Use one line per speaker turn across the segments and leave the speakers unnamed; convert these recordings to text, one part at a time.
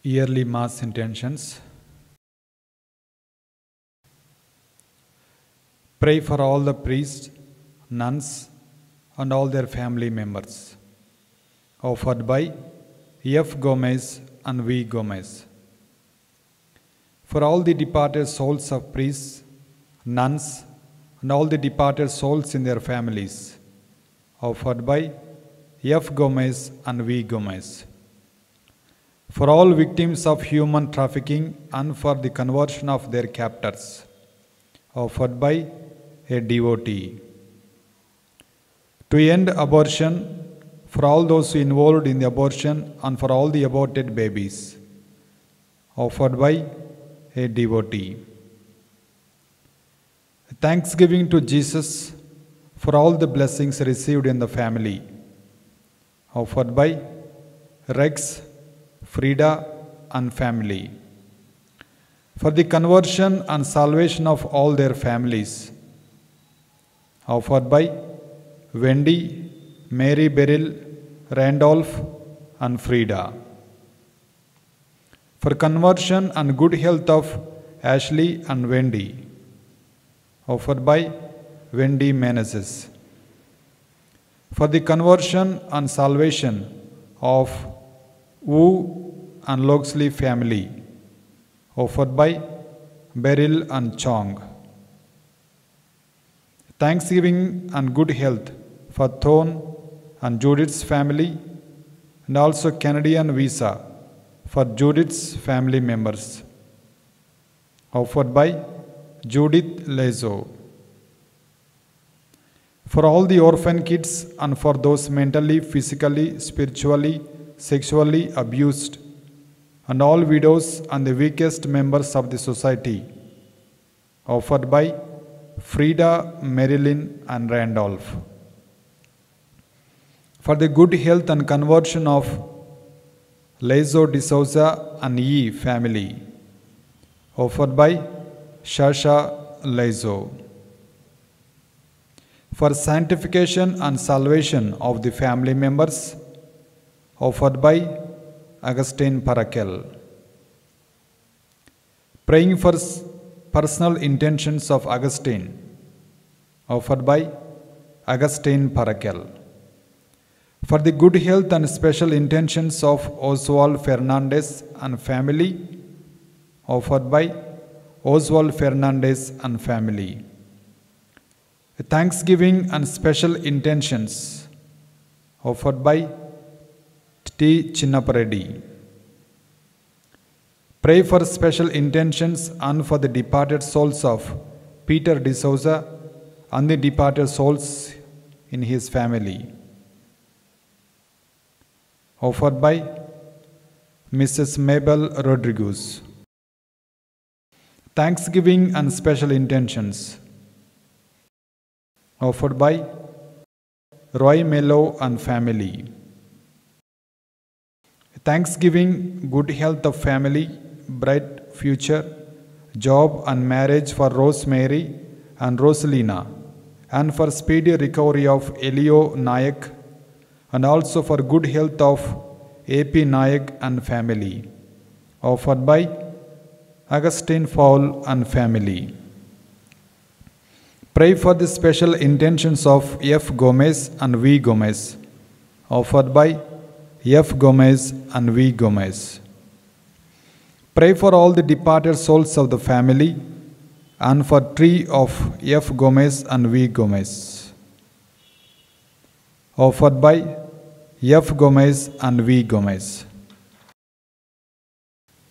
Yearly Mass intentions. Pray for all the priests, nuns, and all their family members. Offered by F. Gomez and V. Gomez. For all the departed souls of priests, nuns, and all the departed souls in their families. Offered by F. Gomez and V. Gomez. For all victims of human trafficking and for the conversion of their captors. Offered by a devotee. To end abortion, for all those involved in the abortion and for all the aborted babies. Offered by a devotee. Thanksgiving to Jesus for all the blessings received in the family. Offered by Rex, Frida, and family. For the conversion and salvation of all their families. Offered by Wendy, Mary Beryl, Randolph, and Frida. For conversion and good health of Ashley and Wendy. Offered by Wendy Meneses. For the conversion and salvation of Wu and Loxley family. Offered by Beryl and Chong. Thanksgiving and good health for Thorne and Judith's family, and also Canadian visa for Judith's family members. Offered by Judith Lezo. For all the orphan kids and for those mentally, physically, spiritually, sexually abused, and all widows and the weakest members of the society. Offered by Frida, Marilyn, and Randolph. For the good health and conversion of Lezo de Souza and Yi family. Offered by Shasha Lezo. For sanctification and salvation of the family members. Offered by Augustine Parakel. Praying for personal intentions of Augustine. Offered by Augustine Parakel. For the good health and special intentions of Oswald Fernandez and family. Offered by Oswald Fernandez and family. Thanksgiving and special intentions. Offered by T. Chinnapareddy. Pray for special intentions and for the departed souls of Peter de Souza and the departed souls in his family. Offered by Mrs. Mabel Rodriguez. Thanksgiving and special intentions. Offered by Roy Mello and family. Thanksgiving, good health of family, bright future, job and marriage for Rosemary and Rosalina, and for speedy recovery of Elio Nayak, and also for good health of A.P. Nayak and family. Offered by Augustine Fowl and family. Pray for the special intentions of F. Gomez and V. Gomez. Offered by F. Gomez and V. Gomez. Pray for all the departed souls of the family and for tree of F. Gomez and V. Gomez. Offered by F. Gomez and V. Gomez.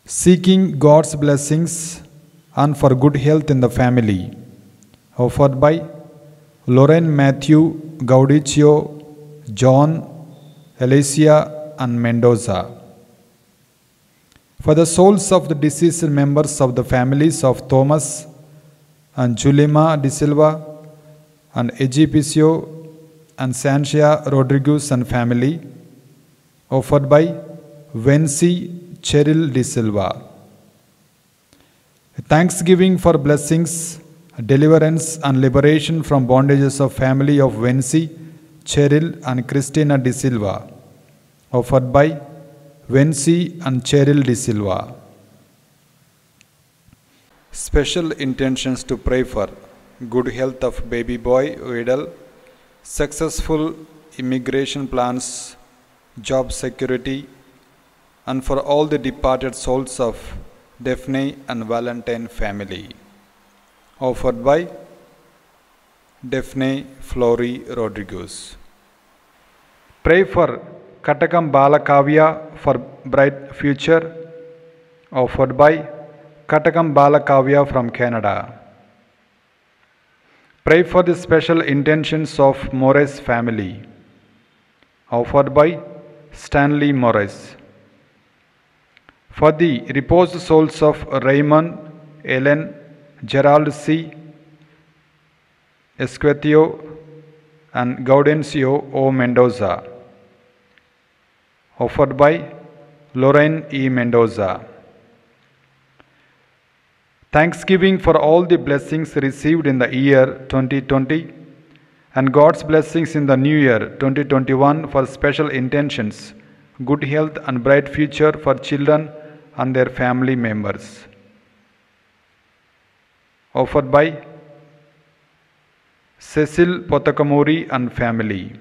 Seeking God's blessings and for good health in the family. Offered by Lauren Matthew, Gaudicio, John, Alicia, and Mendoza. For the souls of the deceased members of the families of Thomas and Julima de Silva and Egipicio and Sanchia Rodriguez and family. Offered by Vency Cheryl de Silva. Thanksgiving for blessings, deliverance and liberation from bondages of family of Vency, Cheryl and Christina de Silva. Offered by Vency and Cheryl De Silva. Special intentions to pray for good health of baby boy Vidal, successful immigration plans, job security, and for all the departed souls of Daphne and Valentine family. Offered by Daphne Flory Rodriguez. Pray for Katakam Balakavya for bright future. Offered by Katakam Balakavya from Canada. Pray for the special intentions of Morris family. Offered by Stanley Morris. For the reposed souls of Raymond, Ellen, Gerald C. Esquetio and Gaudencio O. Mendoza. Offered by Lorraine E. Mendoza. Thanksgiving for all the blessings received in the year 2020 and God's blessings in the new year 2021 for special intentions, good health and bright future for children and their family members. Offered by Cecil Potakamuri and family.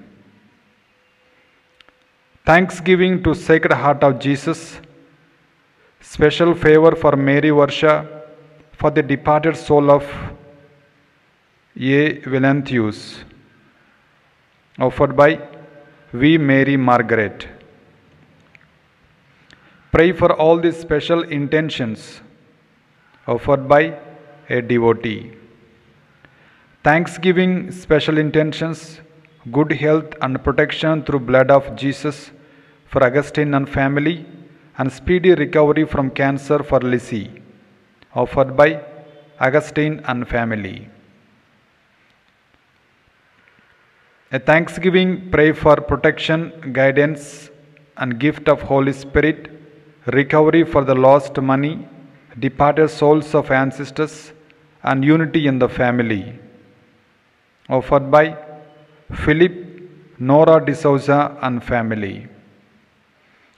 Thanksgiving to Sacred Heart of Jesus. Special favor for Mary Varsha for the departed soul of A. Valenthius. Offered by V. Mary Margaret. Pray for all these special intentions. Offered by a devotee. Thanksgiving special intentions, good health and protection through blood of Jesus for Augustine and family, and speedy recovery from cancer for Lizzie. Offered by Augustine and family. A thanksgiving pray for protection, guidance and gift of Holy Spirit, recovery for the lost money, departed souls of ancestors and unity in the family. Offered by Philip, Nora D'Souza and family.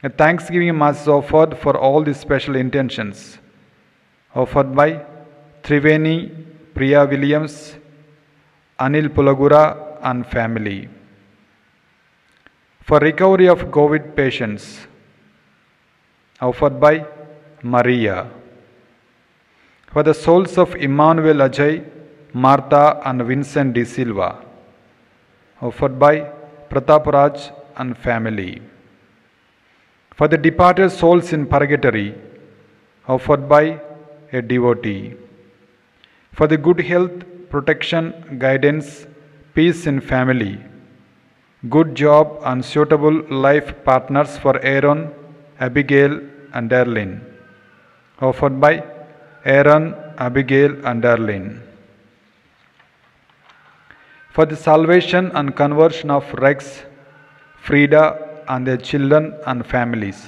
A thanksgiving mass is offered for all the special intentions. Offered by Triveni, Priya Williams, Anil Pulagura and family. For recovery of COVID patients. Offered by Maria. For the souls of Emmanuel Ajay, Martha and Vincent De Silva. Offered by Prataparaj and family. For the departed souls in purgatory. Offered by a devotee. For the good health, protection, guidance, peace in family, good job and suitable life partners for Aaron, Abigail and Darlene. Offered by Aaron, Abigail and Darlene. For the salvation and conversion of Rex, Frida and their children and families.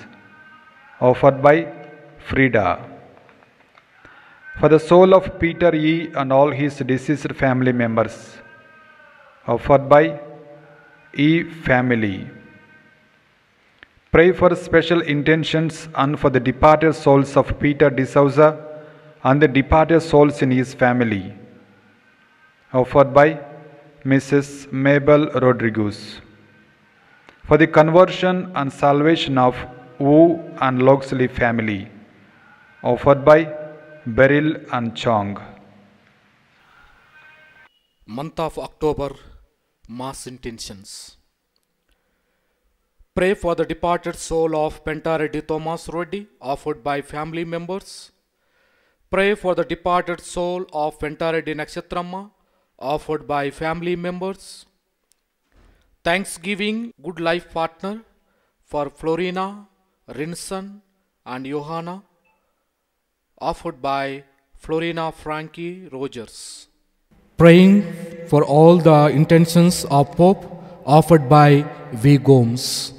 Offered by Frida. For the soul of Peter E. and all his deceased family members. Offered by E. family. Pray for special intentions and for the departed souls of Peter D'Souza and the departed souls in his family. Offered by Mrs. Mabel Rodriguez. For the conversion and salvation of Wu and Loxley family. Offered by Beryl and Chong.
Month of October, Mass Intentions. Pray for the departed soul of Pentareddy Thomas Reddy, offered by family members. Pray for the departed soul of Pentareddy Nakshatramma, offered by family members. Thanksgiving good life partner for Florina, Rinson and Johanna, offered by Florina Frankie Rogers.
Praying for all the intentions of Pope, offered by V. Gomes.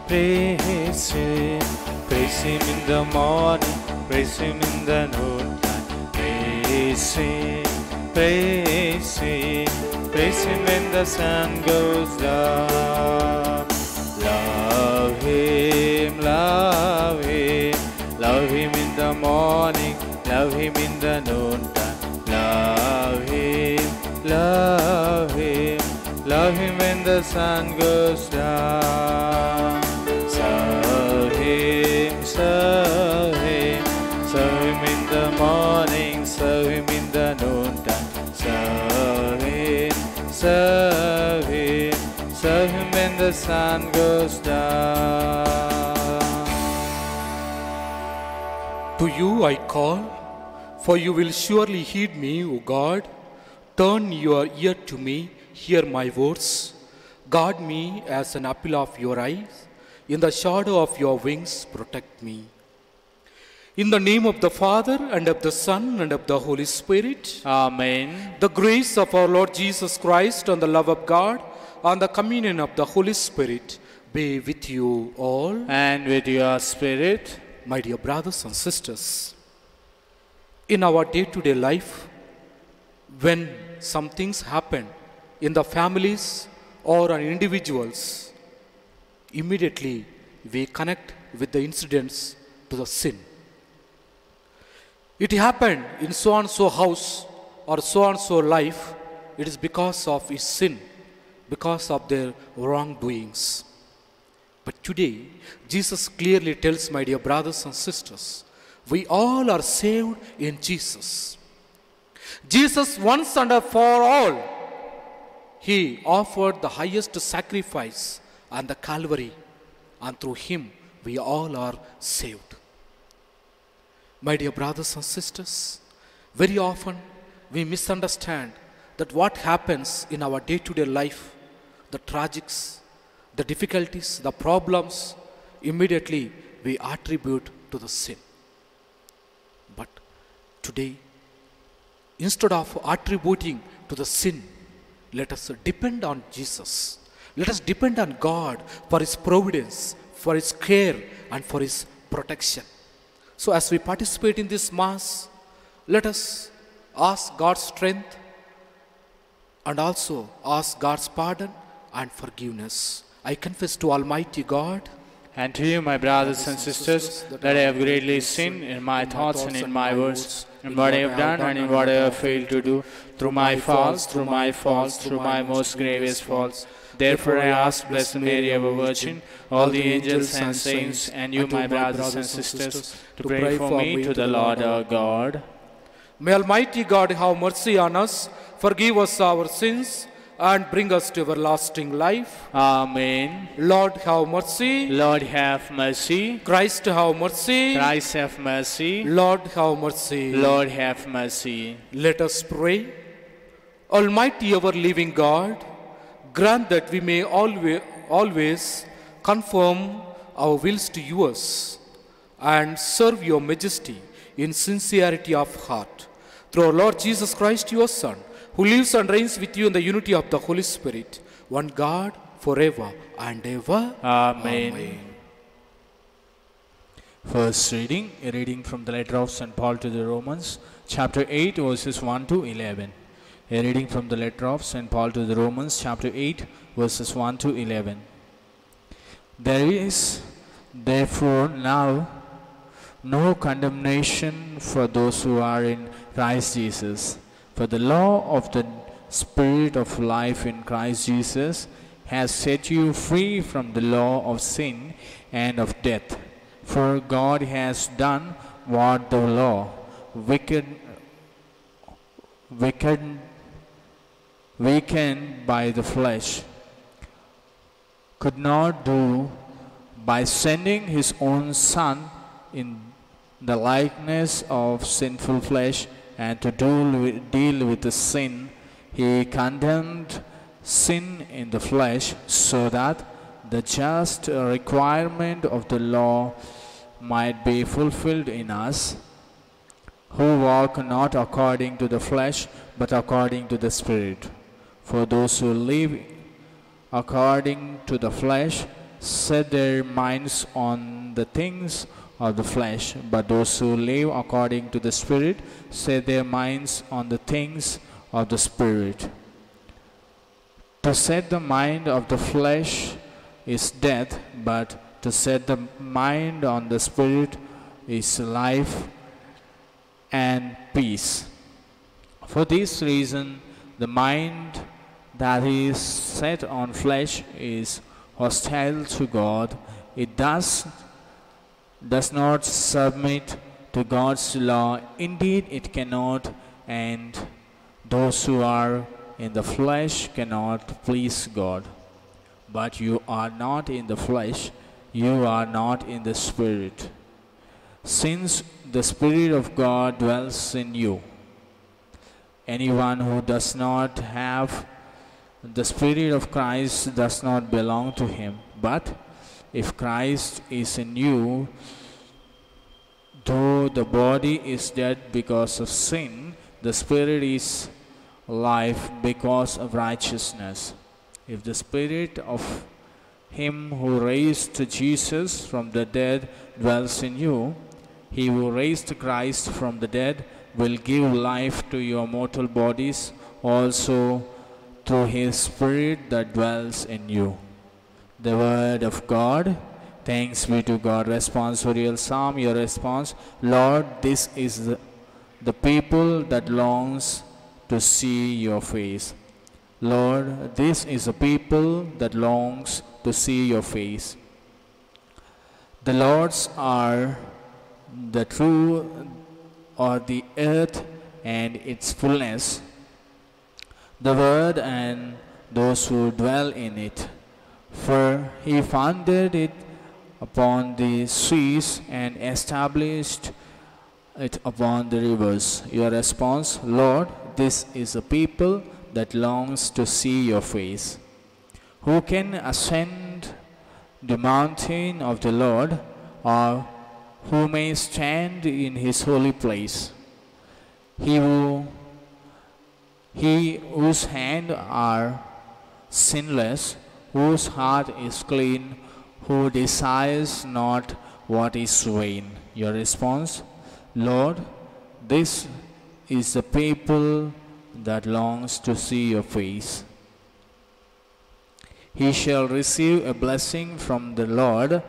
Praise Him, in the morning, praise Him in the noontime. Praise Him, praise Him, praise Him when the sun goes down. Love Him, love Him, love Him in the morning, love Him in the noontime. Love Him, love Him, love Him when the sun goes down. Serve Him, serve Him, serve Him in the morning, serve Him in the noontime. Serve Him, serve Him, serve Him when the sun goes down.
To you I call, for you will surely heed me, O God. Turn your ear to me, hear my words. Guard me as an apple of your eyes. In the shadow of your wings, protect me. In the name of the Father, and of the Son, and of the Holy Spirit.
Amen.
The grace of our Lord Jesus Christ, and the love of God, and the communion of the Holy Spirit be with you all.
And with your spirit.
My dear brothers and sisters, in our day-to-day life, when some things happen in the families or on individuals, immediately we connect with the incidents to the sin. It happened in so-and-so house or so-and-so life, it is because of his sin, because of their wrongdoings. But today, Jesus clearly tells, my dear brothers and sisters, we all are saved in Jesus. Jesus once and for all, He offered the highest sacrifice on the Calvary, and through Him we all are saved. My dear brothers and sisters, very often we misunderstand that what happens in our day-to-day life, the tragics, the difficulties, the problems, immediately we attribute to the sin. But today, instead of attributing to the sin, let us depend on Jesus. Let us depend on God for His providence, for His care, and for His protection. So as we participate in this Mass, let us ask God's strength and also ask God's pardon and forgiveness. I confess to Almighty God
And to you, my brothers and sisters, that I have greatly sinned in my thoughts and in my words, in what I have done and in what I have failed to do, through my faults, through my most grievous faults. Therefore I ask Blessed Mary, ever Virgin, all the angels and saints, and you, my brothers and sisters, to pray for me to the Lord our God.
May Almighty God have mercy on us, forgive us our sins, and bring us to everlasting life.
Amen.
Lord, have mercy.
Lord, have mercy.
Christ, have mercy.
Christ, have mercy.
Lord, have mercy.
Lord, have mercy.
Let us pray. Almighty ever-living God, grant that we may always conform our wills to yours and serve your majesty in sincerity of heart. Through our Lord Jesus Christ, your Son, who lives and reigns with you in the unity of the Holy Spirit, one God, forever and ever.
Amen. First reading, a reading from the letter of St. Paul to the Romans, chapter 8, verses 1 to 11. A reading from the letter of St. Paul to the Romans, chapter 8, verses 1 to 11. There is, therefore, now no condemnation for those who are in Christ Jesus. For the law of the Spirit of life in Christ Jesus has set you free from the law of sin and of death. For God has done what the law, weakened by the flesh, could not do, by sending His own Son in the likeness of sinful flesh, and to deal with the sin. He condemned sin in the flesh, so that the just requirement of the law might be fulfilled in us, who walk not according to the flesh, but according to the Spirit. For those who live according to the flesh set their minds on the things of the flesh, but those who live according to the Spirit set their minds on the things of the Spirit. To set the mind of the flesh is death, but to set the mind on the Spirit is life and peace. For this reason, the mind that is set on flesh is hostile to God. It does not submit to God's law. Indeed, it cannot, and those who are in the flesh cannot please God. But you are not in the flesh, you are not in the Spirit, since the Spirit of God dwells in you. Anyone who does not have the Spirit of Christ does not belong to him. But if Christ is in you, though the body is dead because of sin, the Spirit is life because of righteousness. If the Spirit of Him who raised Jesus from the dead dwells in you, He who raised Christ from the dead will give life to your mortal bodies also through His Spirit that dwells in you. The Word of God. Thanks be to God. Response for real psalm. Your response: Lord, this is the people that longs to see your face. Lord, this is a people that longs to see your face. The Lord's are the true, or the earth and its fullness, the world and those who dwell in it. For He founded it upon the seas and established it upon the rivers. Your response: Lord, this is a people that longs to see your face. Who can ascend the mountain of the Lord, or who may stand in His holy place? He whose hands are sinless, whose heart is clean, who desires not what is vain. Your response: Lord, this is the people that longs to see your face. He shall receive a blessing from the Lord,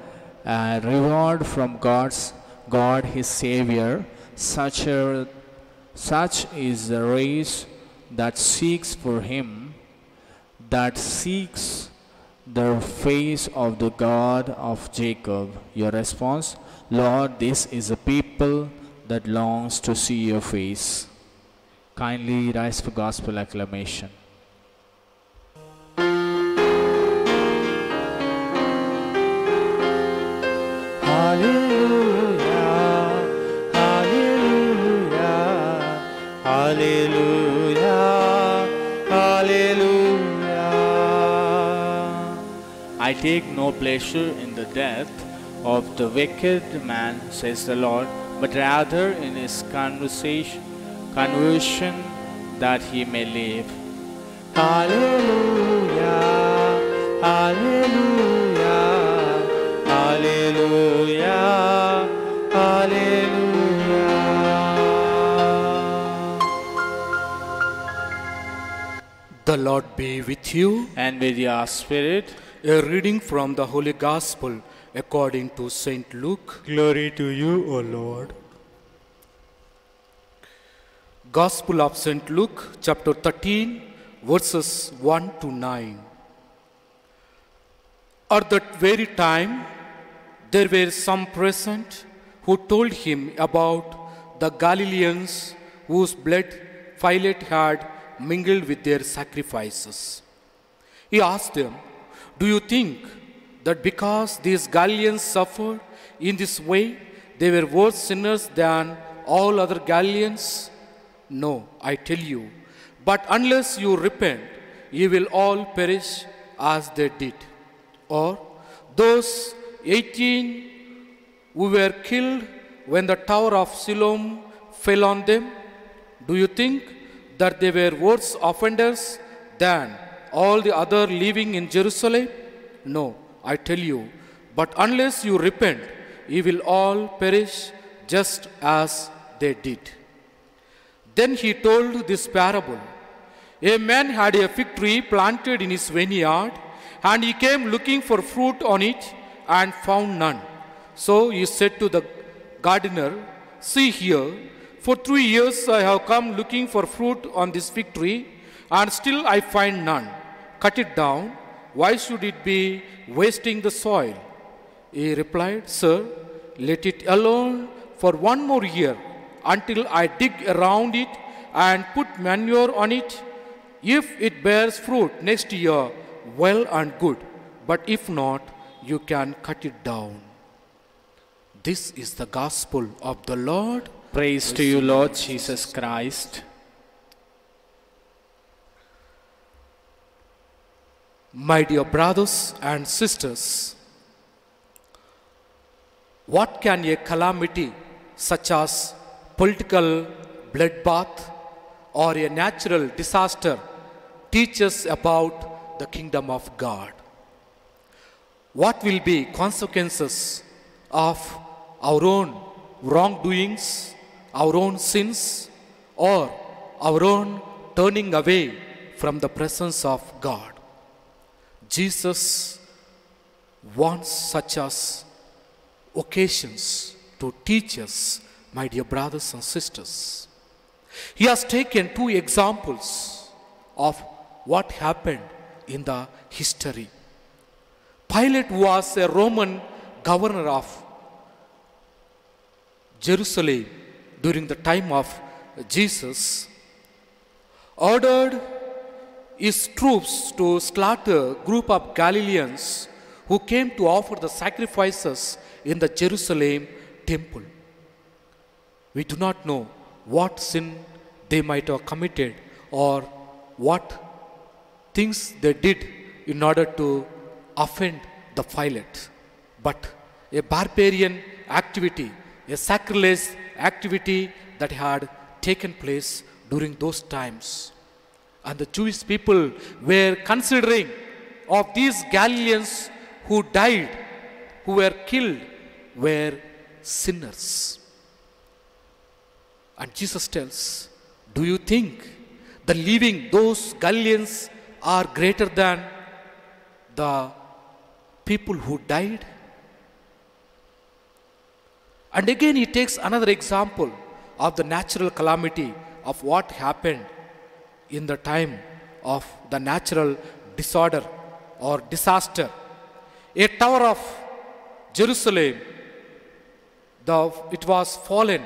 a reward from God his Savior. Such is the race that seeks for Him, that seeks the face of the God of Jacob. Your response: Lord, this is a people that longs to see your face. Kindly rise for gospel acclamation. Hallelujah, hallelujah, hallelujah, hallelujah. I take no pleasure in the death of the wicked man, says the Lord, but rather in his conversion, that he may live. Hallelujah, hallelujah, hallelujah, hallelujah.
The Lord be with you.
And with your spirit.
A reading from the Holy Gospel according to Saint Luke.
Glory to you, O Lord.
Gospel of Saint Luke, chapter 13, verses 1 to 9. At that very time, there were some present who told him about the Galileans whose blood Pilate had mingled with their sacrifices. He asked them, "Do you think that because these Galileans suffered in this way, they were worse sinners than all other Galileans? No, I tell you, but unless you repent, you will all perish as they did. Or those 18 who were killed when the tower of Siloam fell on them, do you think that they were worse offenders than all the other living in Jerusalem? No, I tell you, but unless you repent,
ye will all perish just as they did. Then he told this parable. A man had a fig tree planted in his vineyard, and he came looking for fruit on it and found none. So he said to the gardener, see here, for 3 years I have come looking for fruit on this fig tree, and still I find none. Cut it down. Why should it be wasting the soil? He replied, sir, let it alone for 1 more year until I dig around it and put manure on it. If it bears fruit next year, well and good. But if not, you can cut it down. This is the gospel of the Lord.
Praise to you, Lord Jesus Christ.
My dear brothers and sisters, what can a calamity such as political bloodbath or a natural disaster teach us about the kingdom of God? What will be consequences of our own wrongdoings, our own sins, or our own turning away from the presence of God? Jesus wants such as occasions to teach us, my dear brothers and sisters. He has taken 2 examples of what happened in the history. Pilate was a Roman governor of Jerusalem during the time of Jesus, ordered his troops to slaughter a group of Galileans who came to offer the sacrifices in the Jerusalem temple. We do not know what sin they might have committed or what things they did in order to offend the Pilate. But a barbarian activity, a sacrilege activity that had taken place during those times. And the Jewish people were considering of these Galileans who died, who were killed, were sinners. And Jesus tells, do you think the living, those Galileans are greater than the people who died? And again he takes another example of the natural calamity of what happened in the time of the natural disorder or disaster. A tower of Jerusalem, it was fallen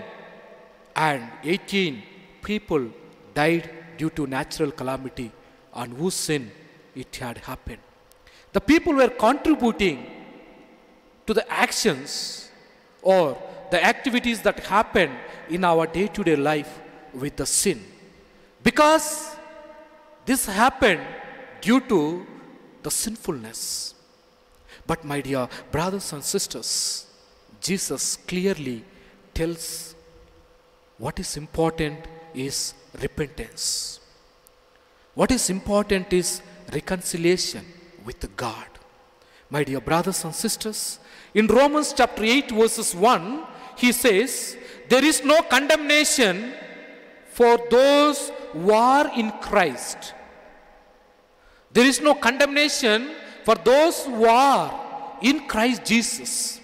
and 18 people died due to natural calamity, on whose sin it had happened. The people were contributing to the actions or the activities that happen in our day-to-day life with the sin. Because this happened due to the sinfulness. But my dear brothers and sisters, Jesus clearly tells what is important is repentance. What is important is reconciliation with God. My dear brothers and sisters, in Romans chapter 8 verses 1, he says, there is no condemnation for those who are in Christ. There is no condemnation for those who are in Christ Jesus.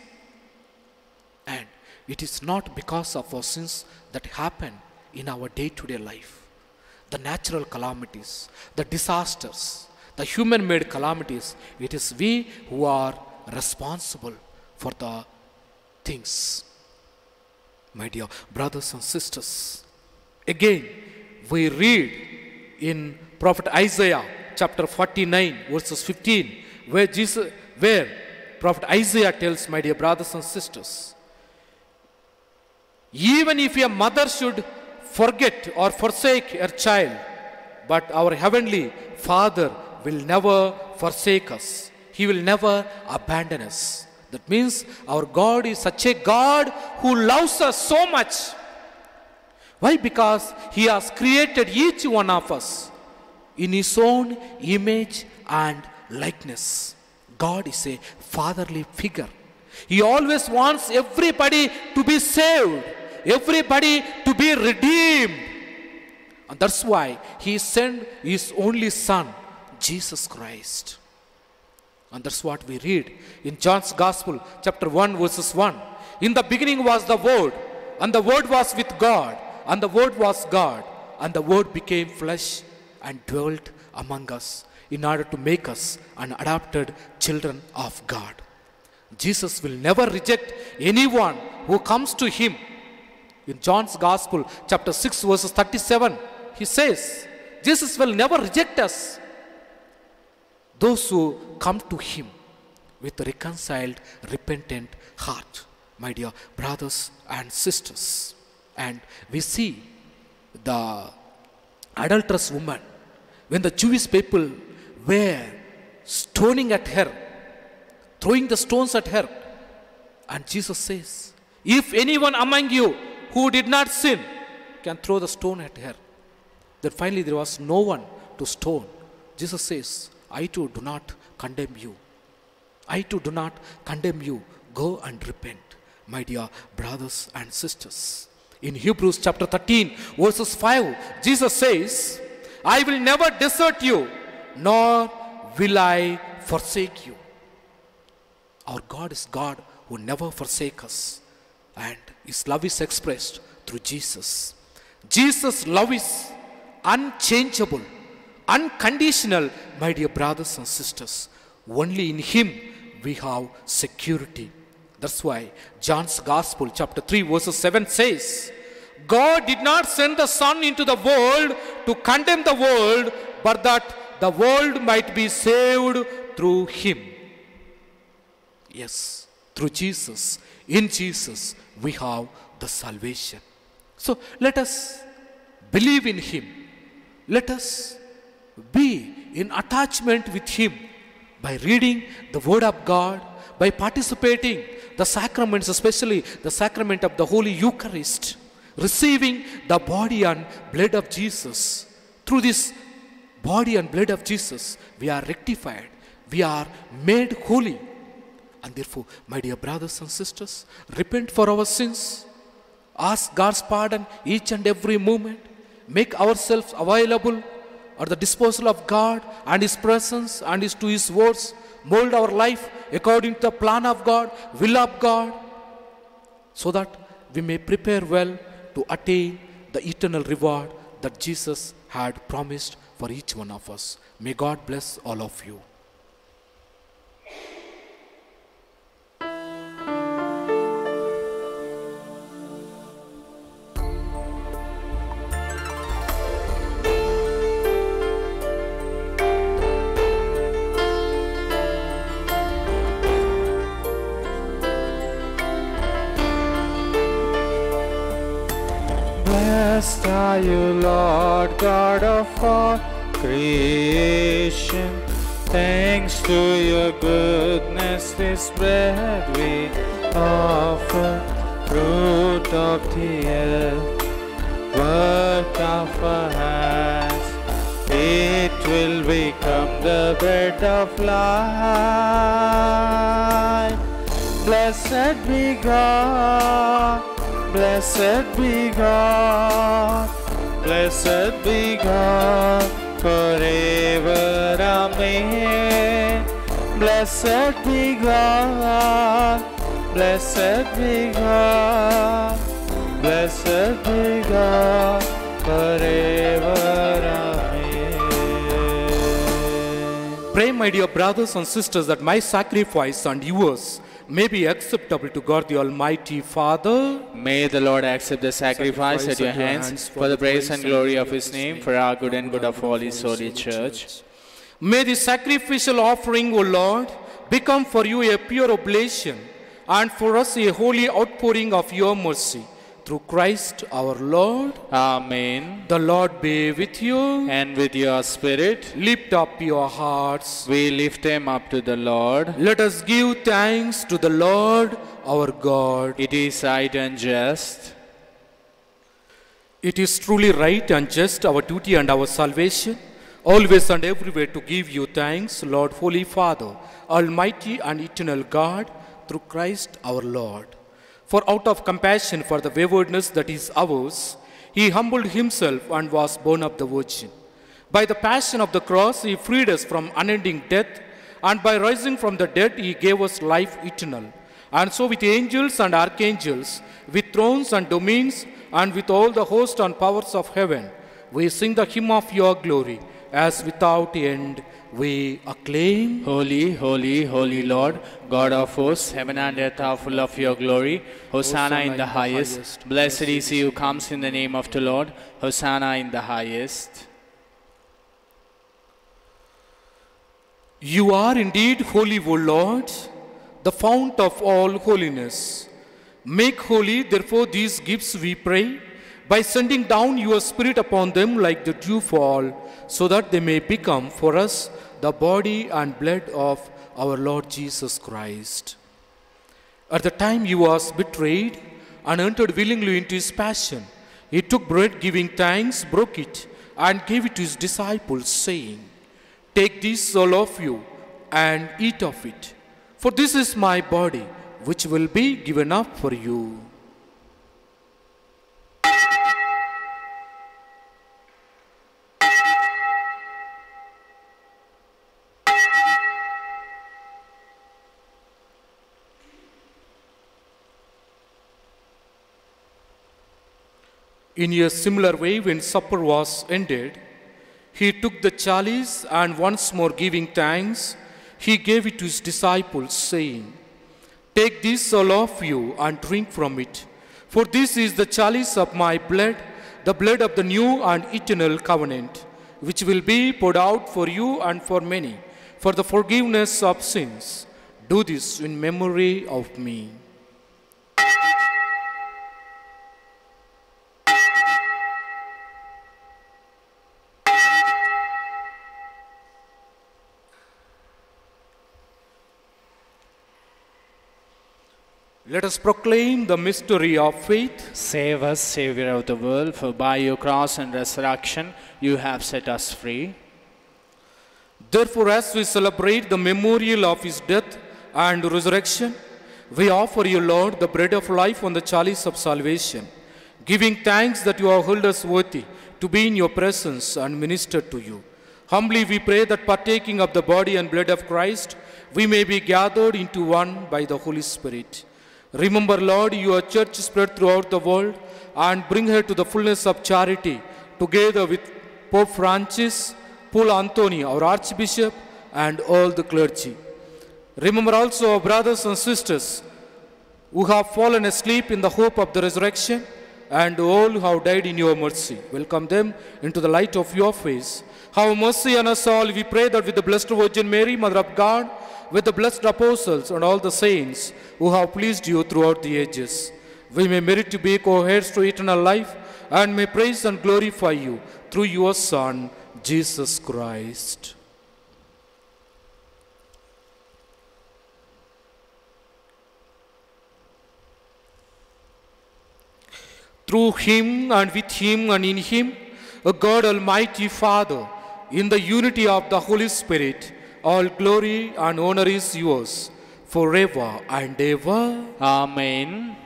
And it is not because of our sins that happen in our day-to-day life. The natural calamities, the disasters, the human-made calamities, it is we who are responsible for the things. My dear brothers and sisters, again we read in Prophet Isaiah chapter 49 verses 15 where Prophet Isaiah tells, my dear brothers and sisters, even if a mother should forget or forsake her child, but our heavenly Father will never forsake us. He will never abandon us. That means our God is such a God who loves us so much. Why? Because He has created each one of us in His own image and likeness. God is a fatherly figure. He always wants everybody to be saved, everybody to be redeemed. And that's why he sent his only son, Jesus Christ. And that's what we read in John's Gospel, chapter 1, verses 1. In the beginning was the Word, and the Word was with God, and the Word was God, and the Word became flesh and dwelt among us in order to make us an adopted children of God. Jesus will never reject anyone who comes to him. In John's Gospel, chapter 6, verses 37, he says, Jesus will never reject us. Those who come to him with a reconciled, repentant heart, my dear brothers and sisters. And we see the adulterous woman, when the Jewish people were stoning at her, throwing the stones at her, and Jesus says, if anyone among you who did not sin can throw the stone at her. Then finally there was no one to stone. Jesus says, I too do not condemn you. I too do not condemn you. Go and repent, my dear brothers and sisters. In Hebrews chapter 13, verses 5, Jesus says, I will never desert you, nor will I forsake you. Our God is God who never forsakes us, and his love is expressed through Jesus. Jesus' love is unchangeable, unconditional, my dear brothers and sisters. Only in him we have security. That's why John's Gospel, chapter 3, verses 7 says, God did not send the Son into the world to condemn the world, but that the world might be saved through him. Yes, through Jesus. In Jesus we have the salvation. So let us believe in him. Let us be in attachment with him by reading the word of God, by participating the sacraments, especially the sacrament of the Holy Eucharist, receiving the body and blood of Jesus. Through this body and blood of Jesus, we are rectified, we are made holy. And therefore, my dear brothers and sisters, repent for our sins, ask God's pardon each and every moment, make ourselves available at the disposal of God and his presence and to his words, mold our life according to the plan of God, will of God, so that we may prepare well to attain the eternal reward that Jesus had promised for each one of us. May God bless all of you.
Blessed are you, Lord God of all creation. Thanks to your goodness, this bread we offer, fruit of the earth, work of our hands. It will become the bread of life. Blessed be God. Blessed be God, blessed be God, forever, amen. Blessed be God, blessed be God, blessed be God, forever, amen.
Pray, my dear brothers and sisters, that my sacrifice and yours may be acceptable to God the Almighty Father.
May the Lord accept the sacrifice at your hands for the praise and glory of his name, for our good and good of all his holy church.
May the sacrificial offering, O Lord, become for you a pure oblation, and for us a holy outpouring of your mercy. Through Christ our Lord.
Amen.
The Lord be with you.
And with your spirit.
Lift up your hearts.
We lift them up to the Lord.
Let us give thanks to the Lord our God.
It is right and just.
It is truly right and just, our duty and our salvation, always and everywhere to give you thanks, Lord, Holy Father, Almighty and eternal God, through Christ our Lord. For out of compassion for the waywardness that is ours, he humbled himself and was born of the Virgin. By the passion of the cross, he freed us from unending death, and by rising from the dead, he gave us life eternal. And so with angels and archangels, with thrones and domains, and with all the hosts and powers of heaven, we sing the hymn of your glory, as without end we acclaim.
Holy, holy, holy Lord, God of hosts, heaven and earth are full of your glory. Hosanna in the highest. Blessed is he who comes in the name of the Lord. Hosanna in the highest.
You are indeed holy, O Lord, the fount of all holiness. Make holy, therefore, these gifts, we pray, by sending down your Spirit upon them like the dewfall, so that they may become for us the body and blood of our Lord Jesus Christ. At the time he was betrayed and entered willingly into his passion, he took bread, giving thanks, broke it, and gave it to his disciples, saying, "Take this, all of you, and eat of it, for this is my body, which will be given up for you." In a similar way, when supper was ended, he took the chalice, and once more giving thanks, he gave it to his disciples, saying, "Take this, all of you, and drink from it, for this is the chalice of my blood, the blood of the new and eternal covenant, which will be poured out for you and for many, for the forgiveness of sins. Do this in memory of me." Let us proclaim the mystery of faith.
Save us, Savior of the world, for by your cross and resurrection you have set us free.
Therefore, as we celebrate the memorial of his death and resurrection, we offer you, Lord, the bread of life on the chalice of salvation, giving thanks that you have held us worthy to be in your presence and minister to you. Humbly we pray that partaking of the body and blood of Christ, we may be gathered into one by the Holy Spirit. Remember, Lord, your church spread throughout the world, and bring her to the fullness of charity, together with Pope Francis, Paul Anthony, our Archbishop, and all the clergy. Remember also our brothers and sisters who have fallen asleep in the hope of the resurrection, and all who have died in your mercy. Welcome them into the light of your face. Have mercy on us all, we pray, that with the Blessed Virgin Mary, Mother of God, with the blessed apostles and all the saints who have pleased you throughout the ages, we may merit to be co-heirs to eternal life, and may praise and glorify you through your Son, Jesus Christ. Through him, and with him, and in him, O God Almighty Father, in the unity of the Holy Spirit, all glory and honor is yours, forever and ever.
Amen.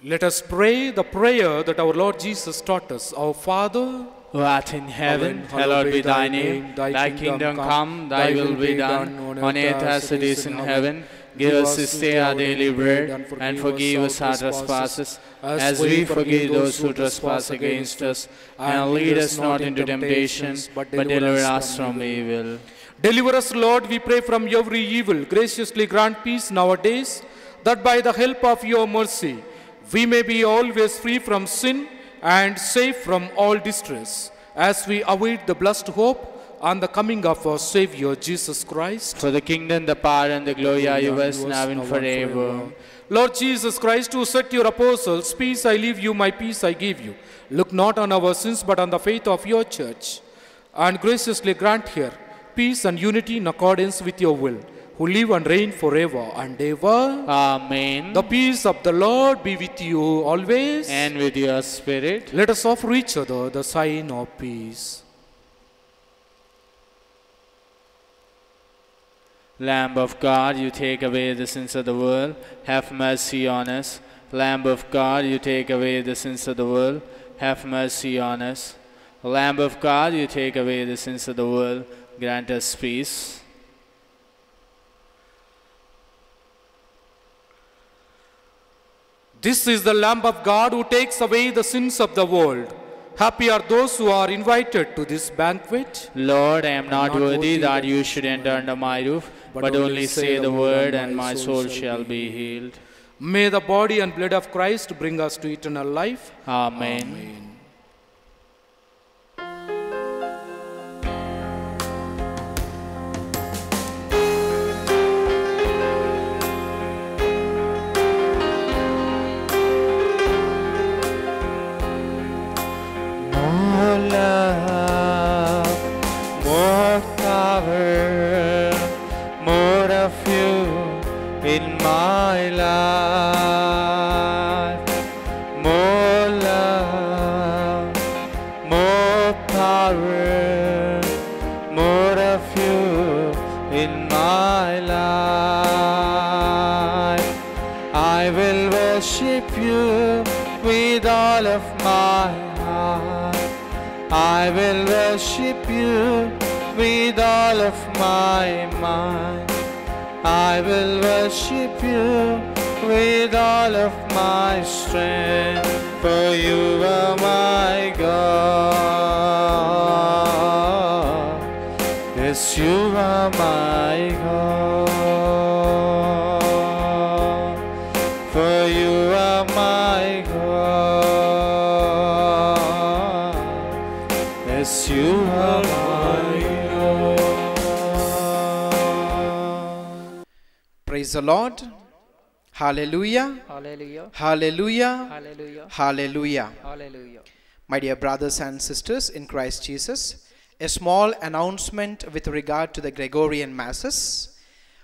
Let us pray the prayer that our Lord Jesus taught us. Our Father,
who art in heaven, hallowed be thy name. Thy kingdom come, thy will be done, on earth as it is in heaven. Give us this day our daily bread, and forgive us our trespasses, as we forgive those who trespass against us. And lead us not into temptation, but deliver us from evil.
Deliver us, Lord, we pray, from every evil. Graciously grant peace nowadays, that by the help of your mercy, we may be always free from sin and safe from all distress, as we await the blessed hope and the coming of our Savior, Jesus Christ.
For the kingdom, the power, and the glory are yours, now and forever.
Lord Jesus Christ, who said to your apostles, "Peace I leave you, my peace I give you," look not on our sins, but on the faith of your church, and graciously grant her peace and unity in accordance with your will, who live and reign forever and ever.
Amen.
The peace of the Lord be with you always.
And with your spirit.
Let us offer each other the sign of peace.
Lamb of God, you take away the sins of the world, have mercy on us. Lamb of God, you take away the sins of the world, have mercy on us. Lamb of God, you take away the sins of the world, grant us peace.
This is the Lamb of God who takes away the sins of the world. Happy are those who are invited to this banquet.
Lord, I am not worthy that you should enter under my roof, but only say the word and my soul shall be healed.
May the body and blood of Christ bring us to eternal life.
Amen.
Amen.
More love, more power, more of you in my life. More love, more power, more of you in my life. I will worship you with all of my heart. I will worship you with all of my mind. I will worship you with all of my strength, for you are my God. Yes, you are my God, for you are my God. Yes, you are my God.
Praise the Lord. Hallelujah.
Hallelujah.
Hallelujah.
Hallelujah.
Hallelujah.
Hallelujah.
My dear brothers and sisters in Christ Jesus, a small announcement with regard to the Gregorian Masses.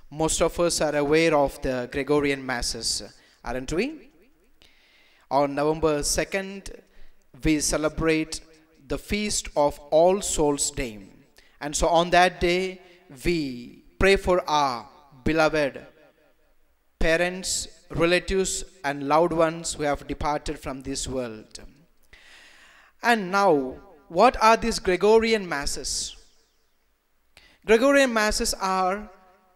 Most of us are aware of the Gregorian Masses, aren't we? On November 2nd, we celebrate the feast of All Souls Day. And so on that day, we pray for our beloved parents, relatives, and loved ones who have departed from this world. And now, what are these Gregorian Masses? Gregorian Masses are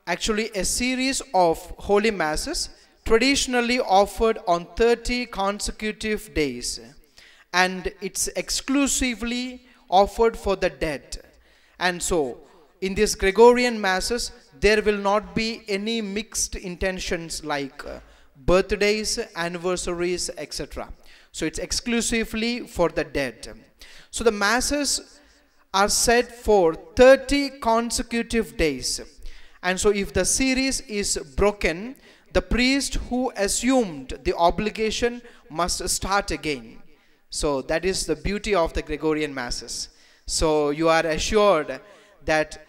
actually a series of holy Masses traditionally offered on 30 consecutive days, and it's exclusively offered for the dead. And so, in these Gregorian Masses, there will not be any mixed intentions like birthdays, anniversaries, etc. So it's exclusively for the dead. So the Masses are set for 30 consecutive days. And so if the series is broken, the priest who assumed the obligation must start again. So that is the beauty of the Gregorian Masses. So you are assured that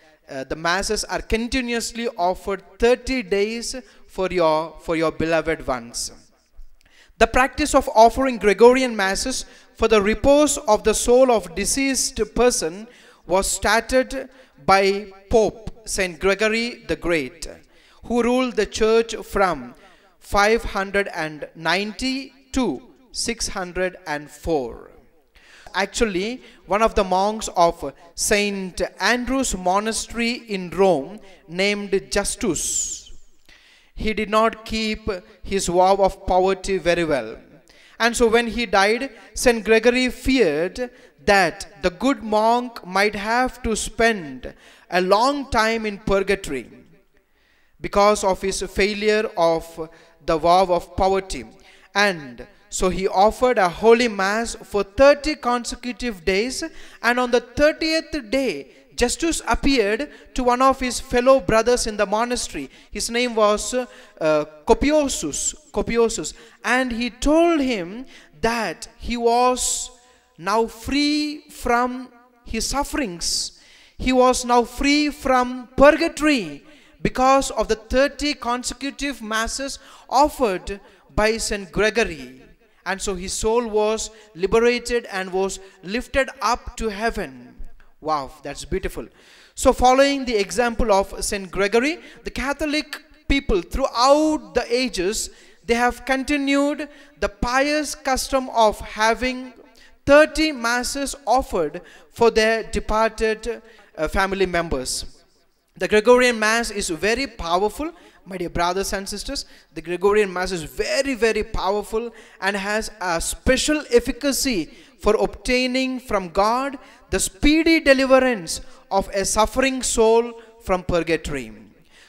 the Masses are continuously offered 30 days for your beloved ones. The practice of offering Gregorian Masses for the repose of the soul of deceased person was started by Pope Saint Gregory the Great, who ruled the church from 590 to 604. Actually, one of the monks of Saint Andrew's monastery in Rome named Justus, he did not keep his vow of poverty very well. And so when he died, Saint Gregory feared that the good monk might have to spend a long time in purgatory because of his failure of the vow of poverty. And so he offered a holy mass for 30 consecutive days, and on the 30th day, Justus appeared to one of his fellow brothers in the monastery. His name was Copiosus, and he told him that he was now free from his sufferings. He was now free from purgatory because of the 30 consecutive masses offered by St. Gregory. And so his soul was liberated and was lifted up to heaven. Wow, that's beautiful. So following the example of St. Gregory, the Catholic people throughout the ages, they have continued the pious custom of having 30 masses offered for their departed family members. The Gregorian Mass is very powerful, my dear brothers and sisters. The Gregorian Mass is very, very powerful and has a special efficacy for obtaining from God the speedy deliverance of a suffering soul from purgatory.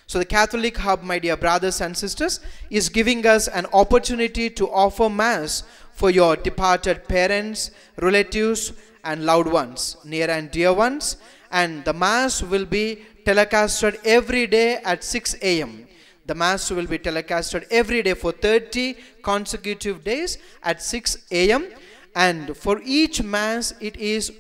So the Catholic Hub, my dear brothers and sisters, is giving us an opportunity to offer Mass for your departed parents, relatives and loved ones, near and dear ones. And the Mass will be telecasted every day at 6 a.m. The Mass will be telecasted every day for 30 consecutive days at 6 a.m. And for each Mass it is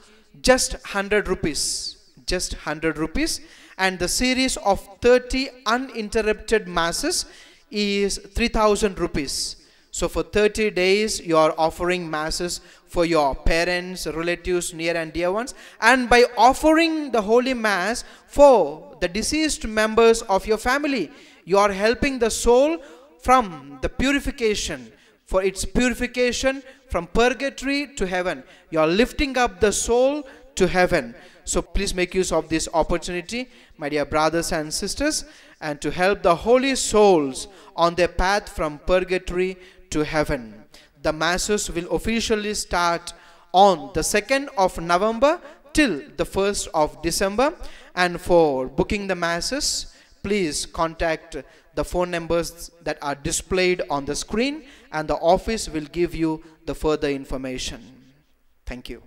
just 100 rupees. Just 100 rupees. And the series of 30 uninterrupted Masses is 3,000 rupees. So for 30 days you are offering Masses for your parents, relatives, near and dear ones. And by offering the Holy Mass for the deceased members of your family, you are helping the soul from the purification, for its purification from purgatory to heaven. You are lifting up the soul to heaven. So please make use of this opportunity, my dear brothers and sisters, and to help the holy souls on their path from purgatory to heaven. The Masses will officially start on the 2nd of November till the 1st of December. And for booking the Masses, please contact the phone numbers that are displayed on the screen, and the office will give you the further information. Thank you.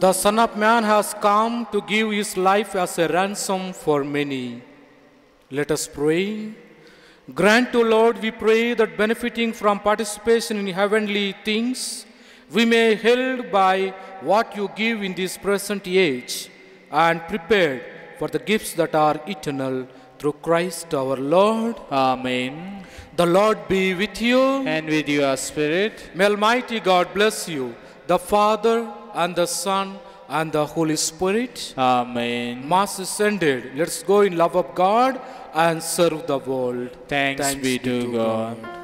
The Son of Man has come to give his life as a ransom for many. Let us pray. Grant, O Lord, we pray, that benefiting from participation in heavenly things, we may held by what you give in this present age, and prepared for the gifts that are eternal, through Christ our Lord.
Amen.
The Lord be with you.
And with your spirit.
May Almighty God bless you, the Father and the Son and the Holy Spirit.
Amen.
Mass is ended. Let's go in love of God and serve the world.
Thanks be to God.